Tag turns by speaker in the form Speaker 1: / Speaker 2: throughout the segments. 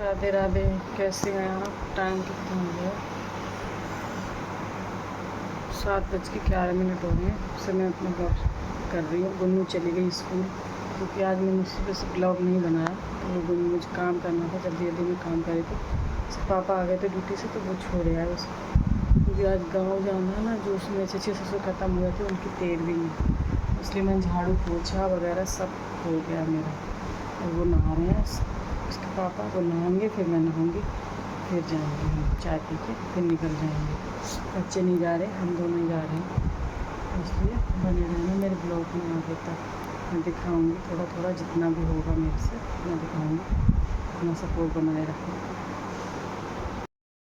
Speaker 1: राधे राधे, कैसे हैं आप? टाइम कितना हो गया? 7:11 हो गए। उससे मैं अपना ब्लॉग कर रही हूँ। गुन्नू चली गई स्कूल क्योंकि आज मैंने सुबह से ब्लॉग नहीं बनाया। तो गुन्नू मुझे काम करना था, जल्दी जल्दी में काम करे थे। उसके पापा आ गए थे ड्यूटी से तो वो छोड़ आए उसको, क्योंकि आज गाँव जाना है ना। जो उसमें चचे ससुर ख़त्म हुए थे उनकी 13वीं में, इसलिए मैं झाड़ू पोछा वगैरह सब हो गया मेरा। और वो नहा रहे हैं, उसके पापा वो नहाएंगे, फिर मैं नहाऊंगी, फिर जाएंगे हम चाय पी के, फिर निकल जाएंगे। बच्चे नहीं जा रहे, हम दोनों ही जा रहे हैं। इसलिए बने रहना मेरे ब्लॉग में आगे तक। मैं दिखाऊंगी थोड़ा थोड़ा, जितना भी होगा मेरे से मैं दिखाऊंगी। अपना सपोर्ट बनाए रखो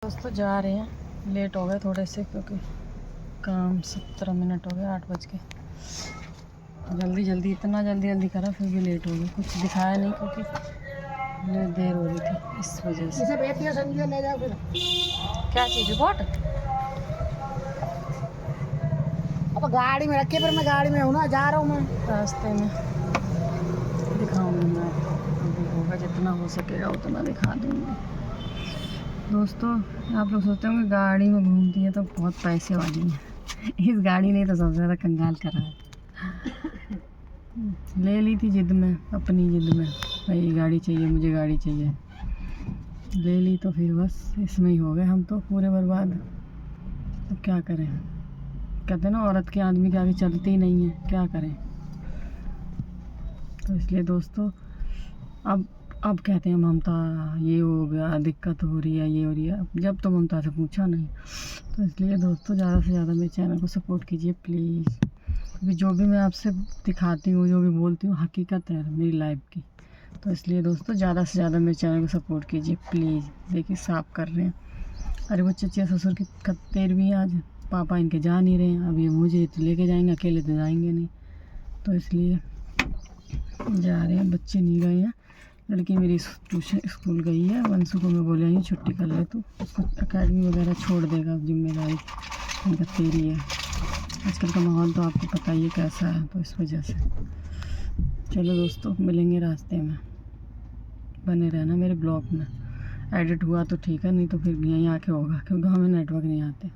Speaker 1: दोस्तों। जा रहे हैं, लेट हो गए थोड़े से क्योंकि काम 17 मिनट हो गए 8 बज के। जल्दी जल्दी, इतना जल्दी जल्दी करा फिर भी लेट हो गई। कुछ दिखाया नहीं क्योंकि देर हो रही थी, इस वजह से। ले जाओ फिर। क्या चीज़ रिपोर्ट? अब गाड़ी में रखे, पर मैं गाड़ी में हूँ ना, जा रहा हूँ मैं रास्ते में। दिखाऊंगी मैं आपको, अभी होगा जितना हो सकेगा उतना दिखा दूँगी दोस्तों। आप लोग सोचते होंगे गाड़ी में घूमती है तो बहुत पैसे वाली है। इस गाड़ी ने तो सबसे ज़्यादा कंगाल करा है। ले ली थी जिद में, अपनी जिद में, भाई गाड़ी चाहिए मुझे, गाड़ी चाहिए। ले ली तो फिर बस इसमें ही हो गए हम तो पूरे बर्बाद। तो क्या करें, कहते हैं ना औरत के आदमी के आगे चलती ही नहीं है, क्या करें। तो इसलिए दोस्तों अब कहते हैं ममता ये हो गया, दिक्कत हो रही है, ये हो रही है। जब तो ममता से पूछा नहीं। तो इसलिए दोस्तों ज़्यादा से ज़्यादा मेरे चैनल को सपोर्ट कीजिए प्लीज़, क्योंकि जो भी मैं आपसे दिखाती हूँ, जो भी बोलती हूँ, हकीकत है मेरी लाइफ की। तो इसलिए दोस्तों ज़्यादा से ज़्यादा मेरे चैनल को सपोर्ट कीजिए प्लीज़। देखिए साफ कर रहे हैं, अरे वो चचे ससुर की 13वीं आज, पापा इनके जा नहीं रहे हैं। अभी मुझे तो लेके जाएंगे, अकेले तो जाएंगे नहीं। तो इसलिए जा रहे हैं, बच्चे नहीं गए हैं। लड़की मेरी ट्यूशन स्कूल गई है, वंशु को मैं बोले आई छुट्टी कर ले, तो उसको अकेडमी वगैरह छोड़ देगा, जिम्मेदारी इनका तेरी है। आजकल का माहौल तो आपको पता ही है कैसा है, तो इस वजह से। चलो दोस्तों, मिलेंगे रास्ते में, बने रहना मेरे ब्लॉग में। एडिट हुआ तो ठीक है, नहीं तो फिर यहीं आके होगा, क्योंकि हमें नेटवर्क नहीं आते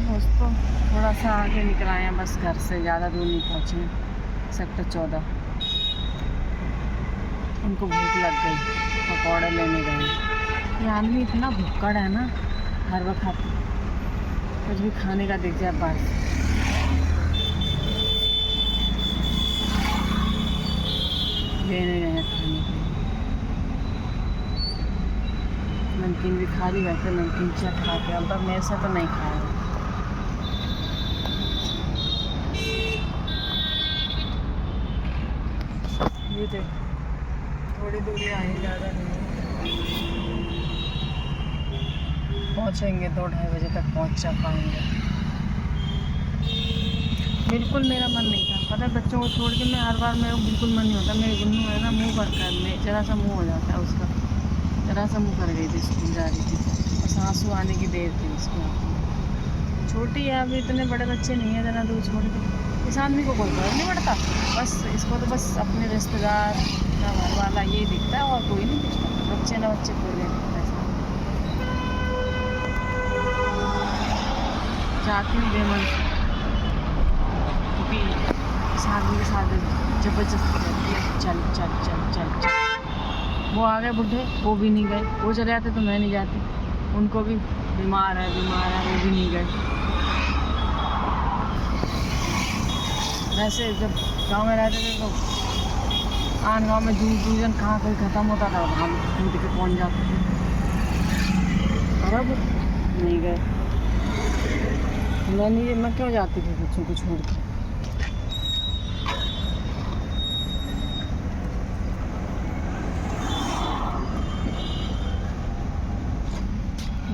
Speaker 1: दोस्तों। थोड़ा सा आगे निकल आए हैं बस घर से, ज़्यादा दूर नहीं पहुँचे। सेक्टर 14। उनको भूख लग गई, पकौड़े लेने गए। ये आदमी इतना भुक्कड़ है ना, हर वक्त कुछ भी खाने का दिख जाए बस। लेने गए हैं खाने के लिए। नमकीन भी खा ली, वैसे नमकीन चख खा के, अब मेरे से तो नहीं खाया। ये देखो थोड़ी दूरी आए, ज़्यादा नहीं। पहुँचेंगे 2-2:30 बजे तक पहुँच पाएंगे। बिल्कुल मेरा मन नहीं था, पता है, बच्चों को छोड़ के मैं हर बार, मेरा बिल्कुल मन नहीं होता। मेरे गुन्नू है ना, मुँह भर करने, जरा सा मुँह हो जाता है उसका, जरा सा मुँह कर गई थी, स्कूल जा रही थी, बस आंसू आने की देर थी उसको। छोटी है अभी, इतने बड़े बच्चे नहीं है, ज़रा दूर छोड़ के। इस आदमी को कोई फर्क नहीं पड़ता, बस इसको तो बस अपने रिश्तेदार ना घर वाला ये दिखता है, और कोई नहीं दिखता। बच्चे ना बच्चे कोई नहीं दिखता। जाती हूँ बेमन, क्योंकि इस आदमी के साथ जबरदस्ती रहती है, चल चल चल चल चल। वो आ गए बुढ़े, वो भी नहीं गए। वो चले जाते तो मैं नहीं जाती, उनको भी बीमार है वो भी नहीं गए। वैसे जब गांव में रहते थे तो आन गांव में दूजन कहाँ कोई ख़त्म होता था, हम दूध के पहुँच जाते थे। और अब नहीं गए। मैं क्यों जाती थी बच्चों को छोड़ के।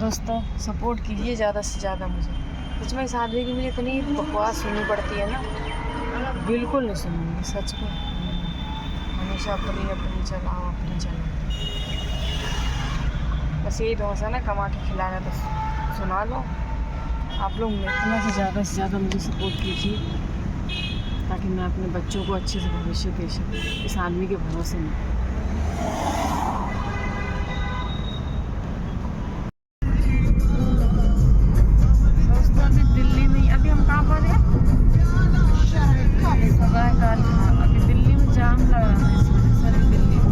Speaker 1: दोस्तों सपोर्ट कीजिए ज़्यादा से ज़्यादा मुझे। सच में इस आदमी की मुझे इतनी बकवास सुननी पड़ती है ना, बिल्कुल नहीं सुनूंगी सच में। हमेशा अपनी चलाओ, अपनी चलाओ, बस यही तो है ना, कमा के खिलाना तो सुना लो। आप लोग इतना से ज़्यादा मुझे सपोर्ट कीजिए। ताकि मैं अपने बच्चों को अच्छे से भविष्य दे सकूँ इस आदमी के भरोसे में। दोस्तों अभी दिल्ली में, अभी हम कहाँ पर हैं? अभी दिल्ली में जाम लग रहा है, इस वजह से अभी दिल्ली में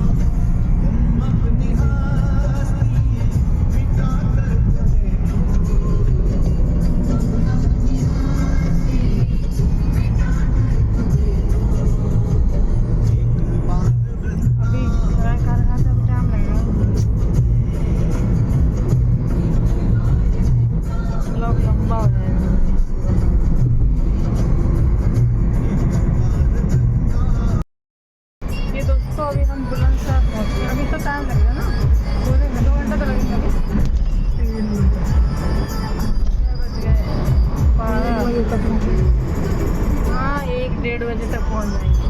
Speaker 1: अभी हम बुलंदशहर पहुँच गए। अभी तो टाइम लगेगा ना, 2 घंटा तो लगेगा। 1-1:30 बजे तक पहुँच जाएंगे।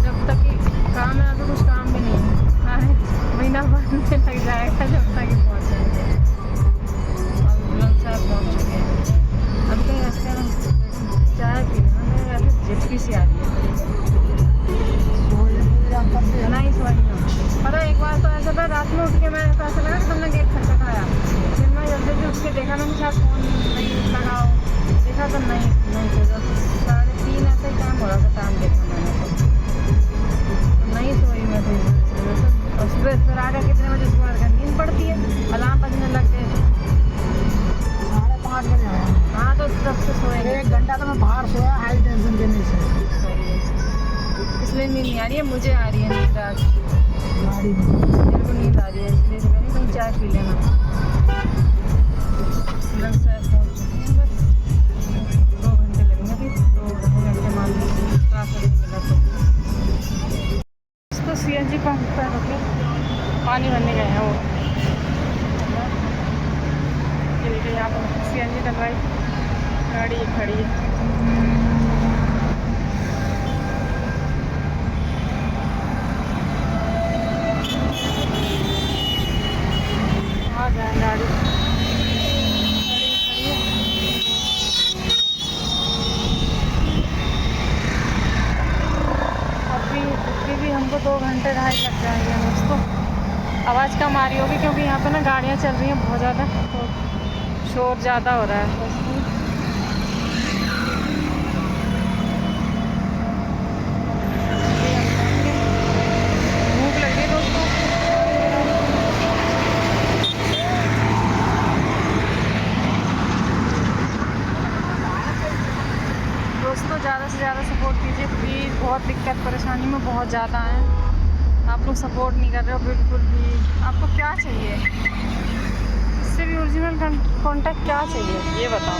Speaker 1: जब तक कि काम है, तो कुछ काम भी नहीं है, महीना भर में लग जाएगा जब तक कि पहुँच जाएंगे। अब बुलंदशहर पहुँच चुके हैं। अब कहीं रास्ते में चाय पी हमें वैसे जिप्सी सी आ रही है। नहीं सोई ना, पता एक बार तो ऐसा था, रात में उठ के मैंने ऐसा लगा कि तुमने गेट खटखटाया, फिर मैं जल्दी से उठ के देखा, मैंने शायद फ़ोन नहीं लगाओ, देखा तो नहीं सोचा। 3:30 ऐसा ही टाइम हो रहा था, टाइम देखा मैंने तो नहीं सोई मैं तो। और सुबह फिर आकर कितने बजे उसके बाद नींद पड़ती है, अलार्म बजने लग गए 5:30 बजे आया। हाँ तो तब से सोएंगे 1 घंटा तो मैं बाहर सोया, हाई टेंशन देने से, इसलिए नींद नहीं आ रही है। मुझे आ रही है नींद, आज मेरे को नींद आ रही है, इसलिए तो कहीं तुम चाय पी लेना। बुलंदशहर पहुँच चुके हैं, बस 2 घंटे लगेंगे। अभी 2 घंटे मान लीजिए, ट्रैफिक मिला तो CNG पंप पर रुके, पानी भरने गए हैं वो। देखिए यहाँ पर CNG डलवाई, गाड़ी खड़ी है। गाड़ी अभी भी हमको 2 घंटे 2.5 लग जाएंगे दोस्तों। आवाज़ कम आ रही होगी क्योंकि यहाँ पे ना गाड़ियाँ चल रही हैं बहुत ज़्यादा, तो शोर ज़्यादा हो रहा है। भूख लगी दोस्तों, ज़्यादा से ज़्यादा सपोर्ट कीजिए प्लीज़। बहुत दिक्कत परेशानी में बहुत ज़्यादा है, आप लोग सपोर्ट नहीं कर रहे हो बिल्कुल भी। आपको क्या चाहिए इससे भी ओरिजिनल कॉन्टैक्ट क्या चाहिए ये बताओ।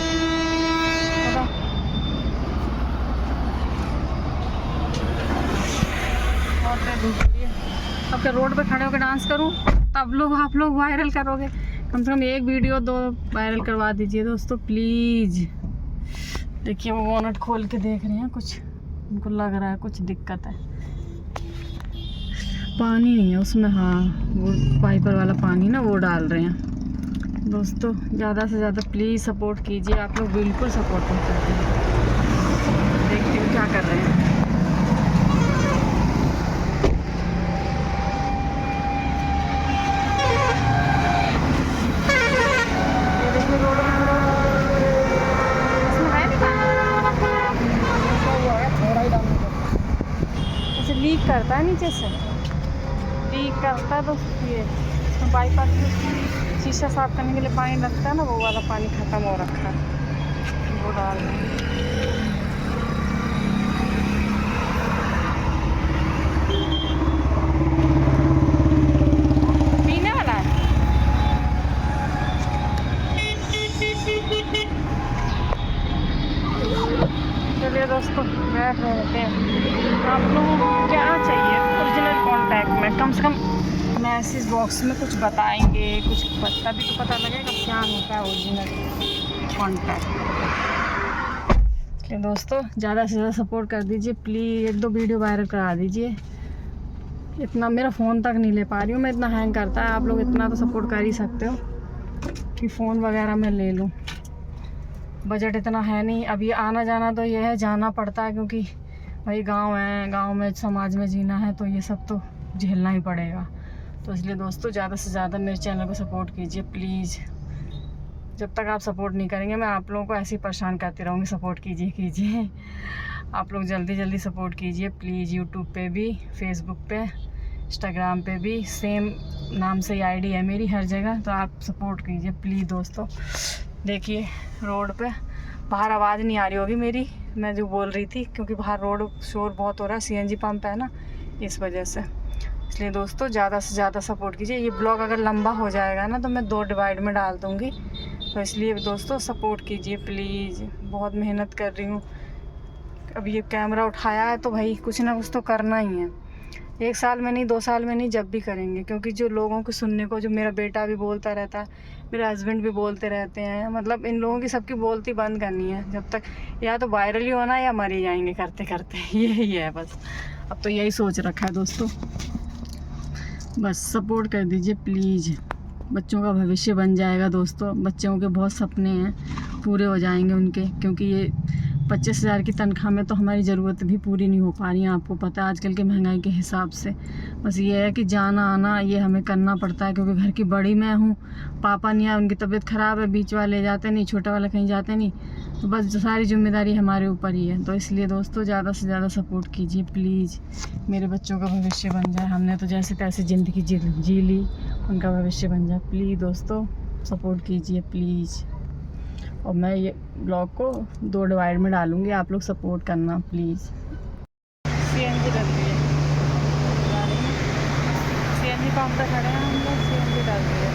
Speaker 1: अब क्या रोड पे खड़े होकर डांस करूं, तब लोग आप लोग वायरल करोगे? कम से कम 1 वीडियो 2 वायरल करवा दीजिए दोस्तों प्लीज़। देखिए वो बोनट खोल के देख रहे हैं, कुछ उनको लग रहा है कुछ दिक्कत है। पानी नहीं है उसमें, हाँ वो पाइपर वाला पानी ना वो डाल रहे हैं। दोस्तों ज़्यादा से ज़्यादा प्लीज़ सपोर्ट कीजिए, आप लोग बिल्कुल सपोर्ट नहीं करते हैं। देखते हैं क्या कर रहे हैं। लीक करता है नीचे से, लीक करता है तो ये बाईपास में शीशा साफ करने के लिए पानी लगता है ना, वो वाला पानी ख़त्म हो रखा है, वो डाल रहे हैं। पीने वाला है। चलिए दोस्तों बैठ रहे हैं। आप लोगों को क्या चाहिए ओरिजिनल कॉन्टैक्ट में? कम से कम मैसेज बॉक्स में कुछ बताएंगे, कुछ तभी तो पता लगेगा क्या होता है ओरिजिनल कॉन्टैक्ट। इसलिए दोस्तों ज़्यादा से ज़्यादा सपोर्ट कर दीजिए प्लीज़, 1-2 वीडियो वायरल करा दीजिए। इतना मेरा फ़ोन तक नहीं ले पा रही हूँ मैं, इतना हैंग करता है। आप लोग इतना तो सपोर्ट कर ही सकते हो कि फ़ोन वगैरह मैं ले लूँ। बजट इतना है नहीं। अब ये आना जाना तो ये है, जाना पड़ता है क्योंकि भाई गांव है, गांव में समाज में जीना है तो ये सब तो झेलना ही पड़ेगा। तो इसलिए दोस्तों ज़्यादा से ज़्यादा मेरे चैनल को सपोर्ट कीजिए प्लीज़। जब तक आप सपोर्ट नहीं करेंगे मैं आप लोगों को ऐसे ही परेशान करती रहूँगी। सपोर्ट कीजिए आप लोग जल्दी जल्दी सपोर्ट कीजिए प्लीज़। यूट्यूब पे भी, फेसबुक पे, इंस्टाग्राम पे भी सेम नाम से आईडी है मेरी हर जगह, तो आप सपोर्ट कीजिए प्लीज़ दोस्तों। देखिए रोड पे बाहर आवाज़ नहीं आ रही होगी मेरी, मैं जो बोल रही थी, क्योंकि बाहर रोड शोर बहुत हो रहा है, सीएनजी पंप है ना, इस वजह से। इसलिए दोस्तों ज़्यादा से ज़्यादा सपोर्ट कीजिए। ये ब्लॉग अगर लंबा हो जाएगा ना तो मैं 2 डिवाइड में डाल दूँगी, तो इसलिए दोस्तों सपोर्ट कीजिए प्लीज़। बहुत मेहनत कर रही हूँ। अब ये कैमरा उठाया है तो भाई कुछ ना कुछ तो करना ही है। 1 साल में नहीं, 2 साल में नहीं, जब भी करेंगे, क्योंकि जो लोगों को सुनने को, जो मेरा बेटा भी बोलता रहता है, मेरे हस्बैंड भी बोलते रहते हैं, मतलब इन लोगों की सबकी बोलती बंद करनी है। जब तक या तो वायरल ही होना या मर ही जाएंगे करते करते, यही है बस। अब तो यही सोच रखा है दोस्तों। बस सपोर्ट कर दीजिए प्लीज़। बच्चों का भविष्य बन जाएगा दोस्तों। बच्चों के बहुत सपने हैं, पूरे हो जाएंगे उनके, क्योंकि ये 25,000 की तनख्वाह में तो हमारी ज़रूरत भी पूरी नहीं हो पा रही है, आपको पता है आजकल के महंगाई के हिसाब से। बस ये है कि जाना आना ये हमें करना पड़ता है, क्योंकि घर की बड़ी मैं हूँ, पापा नहीं है, उनकी तबीयत ख़राब है, बीच वाले ले जाते नहीं, छोटा वाला कहीं जाते नहीं, तो बस सारी जिम्मेदारी हमारे ऊपर ही है। तो इसलिए दोस्तों ज़्यादा से ज़्यादा सपोर्ट कीजिए प्लीज़। मेरे बच्चों का भविष्य बन जाए, हमने तो जैसे तैसे ज़िंदगी जी ली, उनका भविष्य बन जाए प्लीज़ दोस्तों। सपोर्ट कीजिए प्लीज़। और मैं ये ब्लॉग को 2 डिवाइड में डालूँगी, आप लोग सपोर्ट करना प्लीज़। सीएनजी डाल दिए, सीएनजी पंप पे खड़े हैं हम लोग, सीएनजी डाल दिए।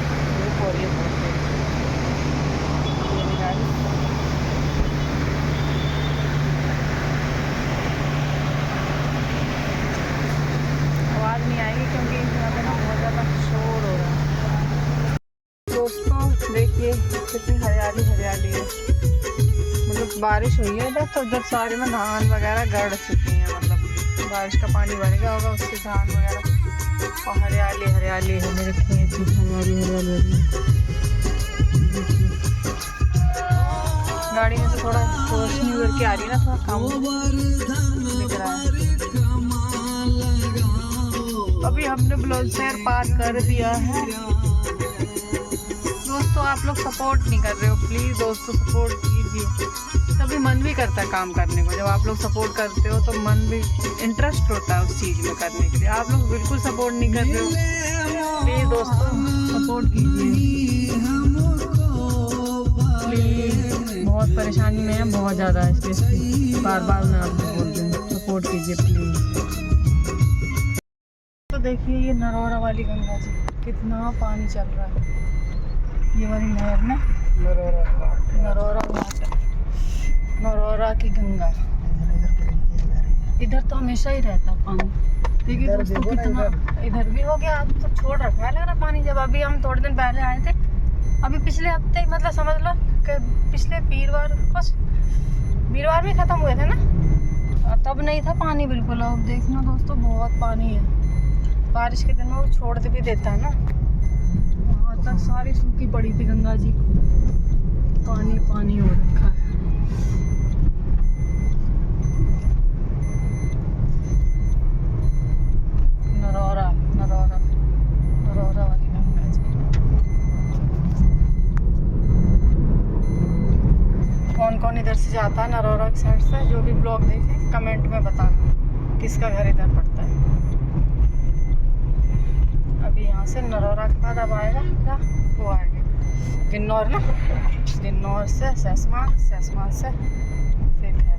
Speaker 1: आवाज़ नहीं आएगी क्योंकि यहाँ पे ना बहुत ज़्यादा शोर हो रहा है। दोस्तों देखिए कितनी हरियाली हरियाली है, मतलब बारिश हुई है इधर, तो इधर सारे में धान वगैरह गड़ चुकी हैं, मतलब बारिश का पानी भर गया होगा उससे धान वगैरह, और हरियाली हरियाली है मेरे खेत की, हरियाली हरियाली। गाड़ी में से थोड़ा रोशनी उधर की आ रही है ना, थोड़ा कम दिख रहा है। अभी हमने बुलंदशहर पार कर दिया है दोस्तों। आप लोग सपोर्ट नहीं कर रहे हो प्लीज़ दोस्तों, सपोर्ट कीजिए। तभी मन भी करता है काम करने को, जब आप लोग सपोर्ट करते हो तो मन भी इंटरेस्ट होता है उस चीज़ में करने के लिए। आप लोग बिल्कुल सपोर्ट नहीं कर रहे हो प्लीज़ दोस्तों, सपोर्ट कीजिए प्लीज़। बहुत परेशानी में है, बहुत ज़्यादा, इसलिए बार बार मैं आपको बोल रही हूँ सपोर्ट कीजिए प्लीज़। तो देखिए ये नरौरा वाली गंगा जी, कितना पानी चल रहा है। ये वाली नहर में नरौरा की गंगा, इधर तो हमेशा ही रहता है पानी। देखिए दोस्तों कितना इधर भी हो गया, अब तो छोड़ रखा है लग रहा पानी। जब अभी हम थोड़े दिन पहले आए थे, अभी पिछले हफ्ते, मतलब समझ लो कि पिछले वीरवार में ख़त्म हुए थे ना, तब नहीं था पानी बिल्कुल। अब देखना दोस्तों बहुत पानी है, बारिश के दिन में वो छोड़ भी देता है ना। वहाँ तक सारी सूखी पड़ी थी गंगा जी, पानी पानी हो रखा है। नरौरा वाली गंगा जी। कौन कौन इधर से जाता है नरौरा की साइड से, जो भी ब्लॉग देखे कमेंट में बताना किसका घर इधर पड़ता है। अभी यहाँ से नरौरा के बाद अब आएगा क्या, वो आएगा किन्नौर ना, किन्नौर से सैसमान से फिर घर।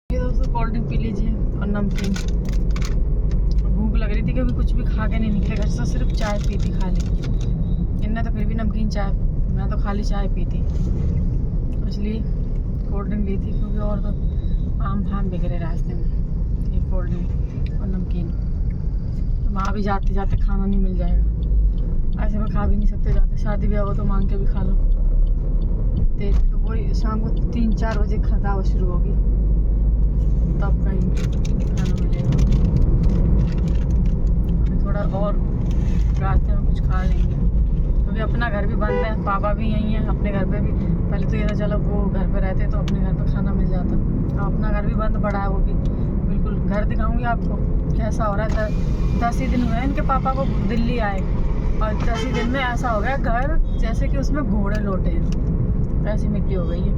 Speaker 1: ये दोस्तों कोल्ड ड्रिंक पी लीजिए और नमकीन। भूख लग रही थी क्योंकि कुछ भी खा के नहीं निकले घर से, सिर्फ चाय पी थी खाली। इनने तो फिर भी नमकीन चाय, मैं तो खाली चाय पी थी, इसलिए कोल्ड ड्रिंक ली थी, क्योंकि और तो आम फाम बिगड़े रास्ते में। ये कोल्ड ड्रिंक और नमकीन, वहाँ भी जाते जाते खाना नहीं मिल जाएगा, ऐसे में खा भी नहीं सकते जाते। शादी ब्याह हो तो मांग के भी खा लो, देते तो वही शाम को 3-4 बजे खाना शुरू होगी, तब कहीं खाना मिलेगा। अभी थोड़ा और रास्ते में कुछ खा लेंगे, क्योंकि अभी अपना घर भी बंद है, पापा भी यहीं हैं अपने घर पे भी। पहले तो ये था चलो वो घर पे रहते तो अपने घर पे खाना मिल जाता, अब अपना घर भी बंद पड़ा है वो भी। बिल्कुल घर दिखाऊंगी आपको कैसा हो रहा है। 10 ही दिन हुए हैं इनके पापा को दिल्ली आए, और 10 ही दिन में ऐसा हो गया घर जैसे कि उसमें घोड़े लौटे हैं, ऐसी मिट्टी हो गई है।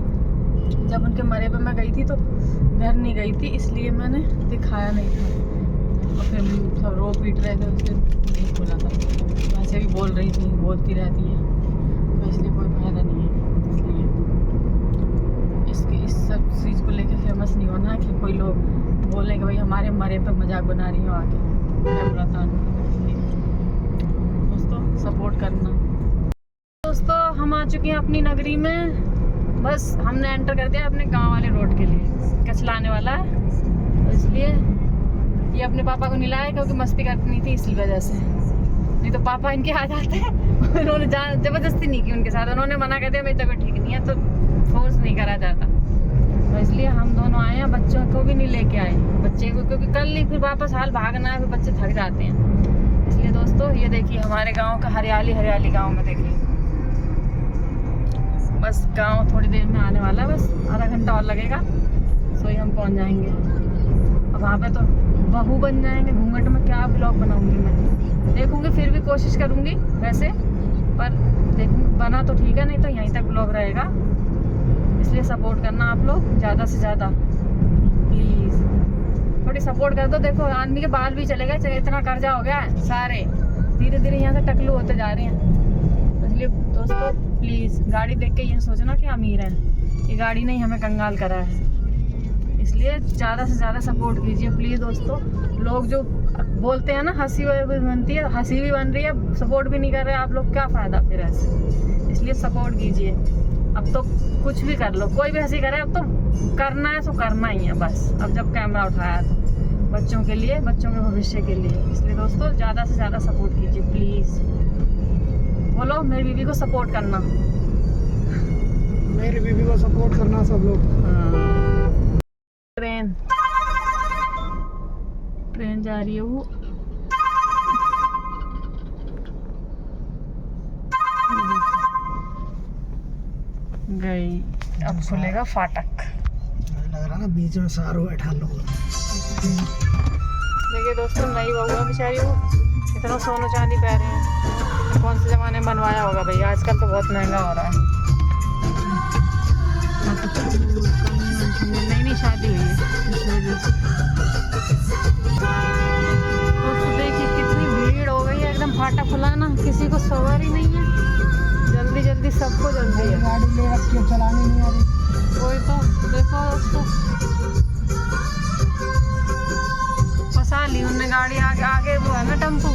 Speaker 1: जब उनके मरे पे मैं गई थी तो घर नहीं गई थी, इसलिए मैंने दिखाया नहीं था। और फिर सब रो पीट रहे थे, उससे नहीं बोला था। वैसे भी बोल रही थी, बोलती रहती है, तो इसलिए कोई फायदा नहीं है। इसलिए इस सब चीज़ को लेके फेमस नहीं होना कि कोई लोग बोलें कि भाई हमारे मरे पे मजाक बना रही हो आके। दोस्तों सपोर्ट करना। दोस्तों हम आ चुके हैं अपनी नगरी में, बस हमने एंटर कर दिया अपने गांव वाले रोड के लिए। कचला आने वाला है तो इसलिए ये अपने पापा को नहीं लाया क्योंकि मस्ती करनी थी इसी वजह से, नहीं तो पापा इनके आ जाते हैं। उन्होंने ज़बरदस्ती नहीं की उनके साथ, उन्होंने मना कर दिया मेरी तबीयत ठीक नहीं है तो फोर्स नहीं करा जाता। तो इसलिए हम दोनों आए हैं, बच्चों को भी नहीं लेके आए बच्चे को, क्योंकि कल नहीं फिर वापस हाल भागना है, फिर बच्चे थक जाते हैं। इसलिए दोस्तों ये देखिए हमारे गाँव का हरियाली हरियाली गाँव में देखिए। बस गांव थोड़ी देर में आने वाला है, बस आधा घंटा और लगेगा सो ही हम पहुंच जाएंगे। अब वहाँ पे तो बहू बन जाएंगे, घूंघट में क्या ब्लॉग बनाऊंगी मैं, देखूंगी फिर भी कोशिश करूंगी वैसे, पर देखूंगी बना तो ठीक है, नहीं तो यहीं तक ब्लॉग रहेगा। इसलिए सपोर्ट करना आप लोग ज़्यादा से ज़्यादा प्लीज़, थोड़ी सपोर्ट कर दो। देखो आदमी के बाल भी चले गए, इतना कर्जा हो गया है, सारे धीरे धीरे यहाँ से टकलू होते जा रहे हैं। इसलिए दोस्तों प्लीज़ गाड़ी देख के ये सोचना कि अमीर हैं, ये गाड़ी नहीं हमें कंगाल करा है। इसलिए ज़्यादा से ज़्यादा सपोर्ट कीजिए प्लीज़ दोस्तों। लोग जो बोलते हैं ना हंसी बनती है, हंसी भी बन रही है, सपोर्ट भी नहीं कर रहे आप लोग, क्या फ़ायदा फिर ऐसे। इसलिए सपोर्ट कीजिए। अब तो कुछ भी कर लो, कोई भी हंसी करे, अब तो करना है तो करना ही है बस। अब जब कैमरा उठाया तो बच्चों के लिए, बच्चों के भविष्य के लिए। इसलिए दोस्तों ज़्यादा से ज़्यादा सपोर्ट कीजिए प्लीज़। बोलो मेरी बीवी को सपोर्ट करना,
Speaker 2: मेरी बीवी को सपोर्ट करना सब लोग।
Speaker 1: ट्रेन जा रही है वो, गई। अब खुलेगा फाटक।
Speaker 2: लग रहा ना बीच में सारू बैठा लोग।
Speaker 1: देखिए दोस्तों नई बहू है बेचारी, वो इतना सोना चांदी पहन रहे हैं, कौन से ज़माने में बनवाया होगा भैया, आजकल तो बहुत महंगा हो रहा है। नई शादी हुई है इस वजह से। दोस्तों देखिए कितनी भीड़ हो गई है, एकदम फाटक खुला ना, किसी को सवारी नहीं है, जल्दी जल्दी सबको जल्दी है।
Speaker 2: गाड़ी ले रखी है, चलानी नहीं आ रही।
Speaker 1: कोई तो देखो दोस्तों फंसा ली उनने गाड़ी, आगे आगे वो है ना टेम्पू।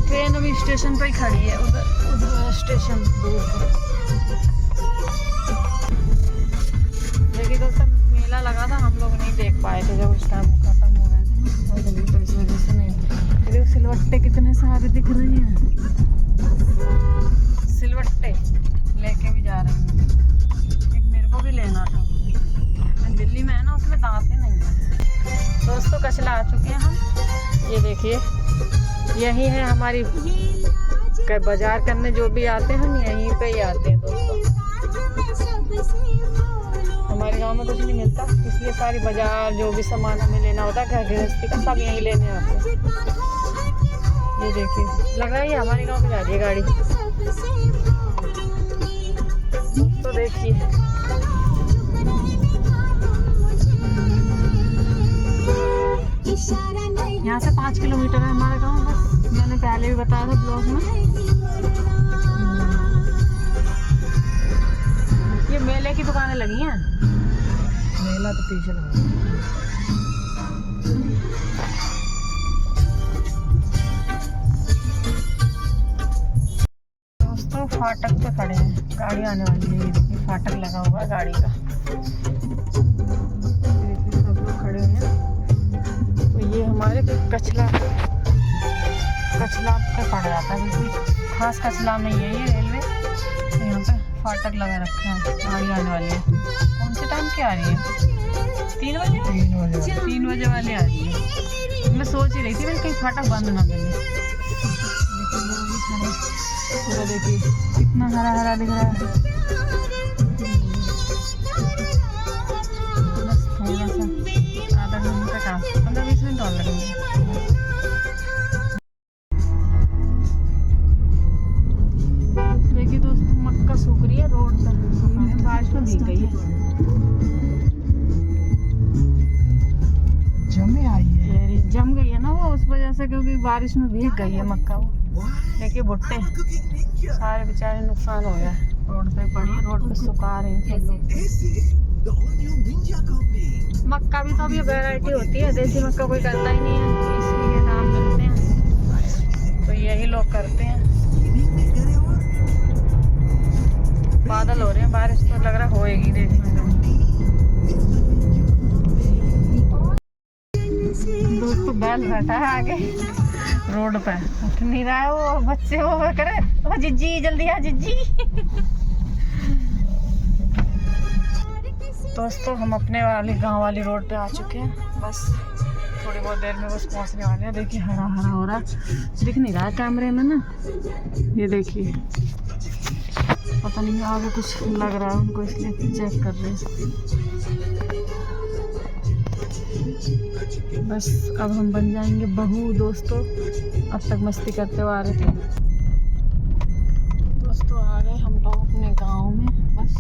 Speaker 1: ट्रेन अभी स्टेशन पर ही खड़ी है, उधर स्टेशन दूर। देखिए दोस्तों मेला लगा था, हम लोग नहीं देख पाए थे जब उस टाइम खत्म हो गए थे ना, तो इस वजह से नहीं। देखो सिलवट्टे कितने सारे दिख रहे हैं, सिलवट्टे लेके भी जा रहे हैं। एक मेरे को भी लेना था, दिल्ली में है ना उसमें दांतें नहीं है। दोस्तों कचला आ चुके हैं हम, ये देखिए यही है हमारी बाजार करने जो भी आते हैं हम यहीं पे ही आते हैं दोस्तों। हमारे गांव में कुछ नहीं मिलता, इसलिए सारी बाजार जो भी सामान हमें लेना होता है घर गृहस्थी का सब यहीं लेने आते हैं। ये देखिए लग रहा है हमारे गांव में जा रही है गाड़ी, तो देखिए यहाँ से 5 किलोमीटर है हमारा गांव, बस मैंने पहले भी बताया था ब्लॉग में। ये मेले की दुकानें लगी हैं,
Speaker 2: मेला तो पीछे लगा।
Speaker 1: दोस्तों फाटक पे खड़े हैं, गाड़ी आने वाली है, देखिए फाटक लगा हुआ है गाड़ी का, सब लोग खड़े हुए हैं। तो ये हमारे कचला पे पड़ जाता है, बिल्कुल खास कचला नहीं है ये रेलवे। फाटक लगा रखा है, गाड़ी आने वाली है। कौन से टाइम की आ रही है? 3 बजे।
Speaker 2: 3 बजे
Speaker 1: 3 बजे वाली आ रही है। मैं सोच ही रही थी कहीं फाटक बंद ना मिले। देखिए लोग भी खड़े, पूरा देखिए कितना हरा हरा दिख रहा है। बस थोड़ा सा आधा घंटा का 15-20 मिनट और लगेंगे। देखिए दोस्तों मक्का सूख रही है रोड पर, बारिश में भीग गई है।
Speaker 2: जमे आई है।
Speaker 1: जम गई है ना वो उस वजह से, क्योंकि बारिश में भीग गई है मक्का। वो देखिए भुट्टे सारे बेचारे नुकसान हो गया। रोड पे पड़ी है, रोड पे सुखा रहे हैं सब लोग। मक्का भी तो अभी वैरायटी होती है, देसी मक्का कोई करता ही नहीं है, इसलिए दाम मिलते हैं तो यही लोग करते हैं। बादल हो रहे हैं, बारिश तो लग रहा होएगी। देखने दोस्तों बैल बैठा है आगे रोड पे, उठ नहीं रहा है वो। बच्चे वो करे ओ जिज्जी जल्दी आ जिज्जी। दोस्तों हम अपने वाली गांव वाली रोड पे आ चुके हैं, बस थोड़ी बहुत देर में बस पहुंचने वाले हैं। देखिए हरा हरा हो रहा, दिख नहीं रहा है कैमरे में ना। ये देखिए पता नहीं आगे कुछ लग रहा है उनको, इसलिए चेक कर रहे हैं। बस अब हम बन जाएंगे बहू दोस्तों। अब तक मस्ती करते हुए आ रहे थे दोस्तों, आ गए हम लोग अपने गांव में। बस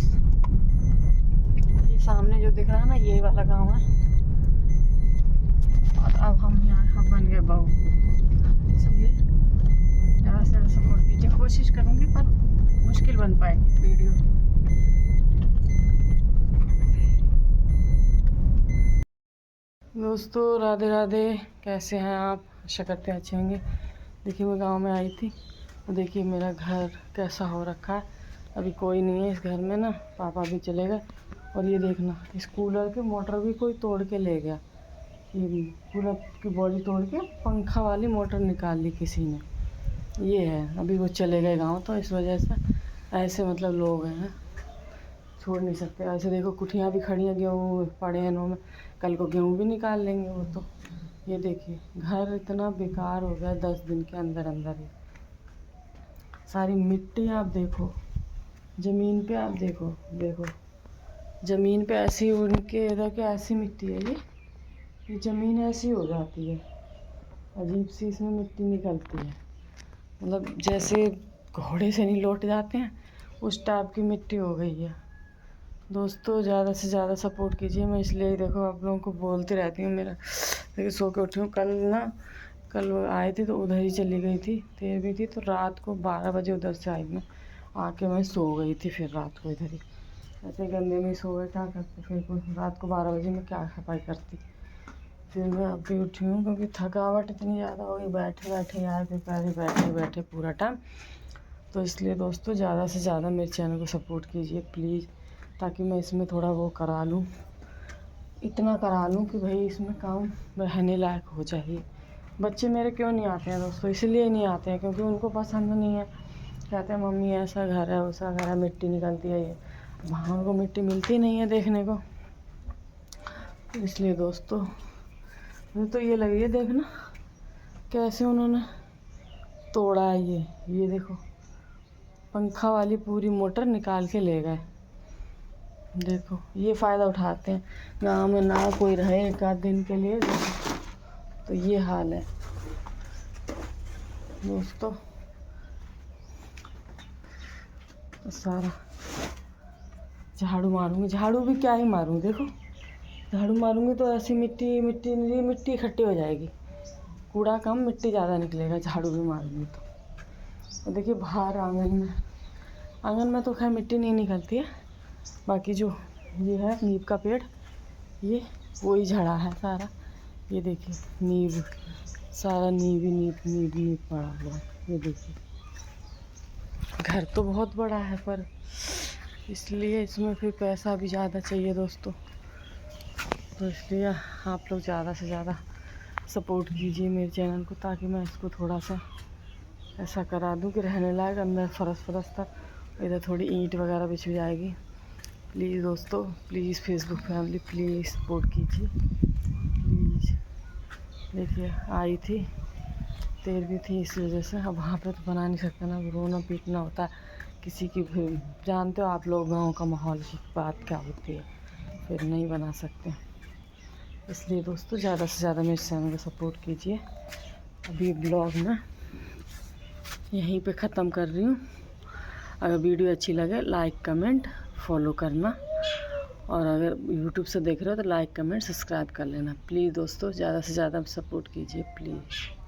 Speaker 1: ये सामने जो दिख रहा है ना, ये वाला गांव है। और अब हम यहाँ बन गए बहू, इसलिए ज़्यादा से ज़्यादा सपोर्ट कीजिए। कोशिश करूँगी पर मुश्किल बन पाएगी वीडियो। दोस्तों राधे राधे, कैसे हैं आप? आशा करते हैं अच्छे होंगे। देखिए मैं गांव में आई थी तो देखिए मेरा घर कैसा हो रखा है। अभी कोई नहीं है इस घर में ना, पापा भी चले गए। और ये देखना इस कूलर की मोटर भी कोई तोड़ के ले गया। ये कूलर की बॉडी तोड़ के पंखा वाली मोटर निकाल ली किसी ने। ये है, अभी वो चले गए गाँव, तो इस वजह से ऐसे मतलब लोग हैं, छोड़ नहीं सकते। ऐसे देखो कुठियाँ भी खड़ी हैं, गेहूँ पड़े हैं इनों में, कल को गेहूँ भी निकाल लेंगे वो तो। ये देखिए घर इतना बेकार हो गया 10 दिन के अंदर अंदर ही। सारी मिट्टी आप देखो, ज़मीन पे आप देखो, देखो ज़मीन पे ऐसी उनके इधर के ऐसी मिट्टी है। ये ज़मीन ऐसी हो जाती है, अजीब सी इसमें मिट्टी निकलती है, मतलब जैसे घोड़े से नहीं लौट जाते हैं उस टाइप की मिट्टी हो गई है। दोस्तों ज़्यादा से ज़्यादा सपोर्ट कीजिए। मैं इसलिए देखो आप लोगों को बोलती रहती हूँ। मेरा देखिए सो के उठी हूँ, कल आए थे तो उधर ही चली गई थी, देर भी थी तो रात को 12 बजे उधर से आई मैं, आके मैं सो गई थी। फिर रात को इधर ही ऐसे गंदे में सो गए, क्या करते फिर रात को 12 बजे मैं क्या सफाई करती। फिर मैं अभी उठी हूँ क्योंकि थकावट इतनी ज़्यादा हो गई, बैठे बैठे यार बेचारे बैठे बैठे पूरा टाइम। तो इसलिए दोस्तों ज़्यादा से ज़्यादा मेरे चैनल को सपोर्ट कीजिए प्लीज़, ताकि मैं इसमें थोड़ा वो करा लूँ, इतना करा लूँ कि भाई इसमें काम रहने लायक हो जाए। बच्चे मेरे क्यों नहीं आते हैं दोस्तों? इसलिए नहीं आते हैं क्योंकि उनको पसंद नहीं है। कहते हैं मम्मी ऐसा घर है वैसा घर है, मिट्टी निकलती है। ये वहाँ उनको मिट्टी मिलती नहीं है देखने को। इसलिए दोस्तों मुझे तो ये लगी है, देखना कैसे उन्होंने तोड़ा है। ये देखो पंखा वाली पूरी मोटर निकाल के ले गए। देखो ये फ़ायदा उठाते हैं, गांव में ना कोई रहे एक आध दिन के लिए, तो ये हाल है दोस्तों। तो सारा झाड़ू मारूंगी, झाड़ू भी क्या ही मारूं, देखो झाड़ू मारूंगी तो ऐसी मिट्टी मिट्टी मिट्टी इकट्ठी हो जाएगी, कूड़ा कम मिट्टी ज़्यादा निकलेगा झाड़ू भी मारूंगी तो। और देखिए बाहर आंगन में तो खैर मिट्टी नहीं निकलती है, बाकी जो ये है नीम का पेड़, ये वही झड़ा है सारा। ये देखिए नीम, सारा नीम पड़ा हुआ है। ये देखिए घर तो बहुत बड़ा है पर इसलिए इसमें फिर पैसा भी ज़्यादा चाहिए दोस्तों। तो इसलिए आप लोग ज़्यादा से ज़्यादा सपोर्ट कीजिए मेरे चैनल को, ताकि मैं इसको थोड़ा सा ऐसा करा दूं कि रहने लायक, अंदर फरस था इधर थोड़ी ईंट वगैरह बिछ जाएगी। प्लीज़ दोस्तों, please Facebook family please support कीजिए प्लीज़। देखिए आई थी, तेल भी थी, इस वजह से अब वहाँ पे तो बना नहीं सकते ना, रोना पीटना होता है किसी की भी। जानते हो आप लोग गाँव का माहौल की बात क्या होती है, फिर नहीं बना सकते। इसलिए दोस्तों ज़्यादा से ज़्यादा मेरे चैनल को सपोर्ट कीजिए। अभी ब्लॉग में यहीं पे ख़त्म कर रही हूँ। अगर वीडियो अच्छी लगे लाइक कमेंट फॉलो करना, और अगर यूट्यूब से देख रहे हो तो लाइक कमेंट सब्सक्राइब कर लेना प्लीज़ दोस्तों। ज़्यादा से ज़्यादा सपोर्ट कीजिए प्लीज़।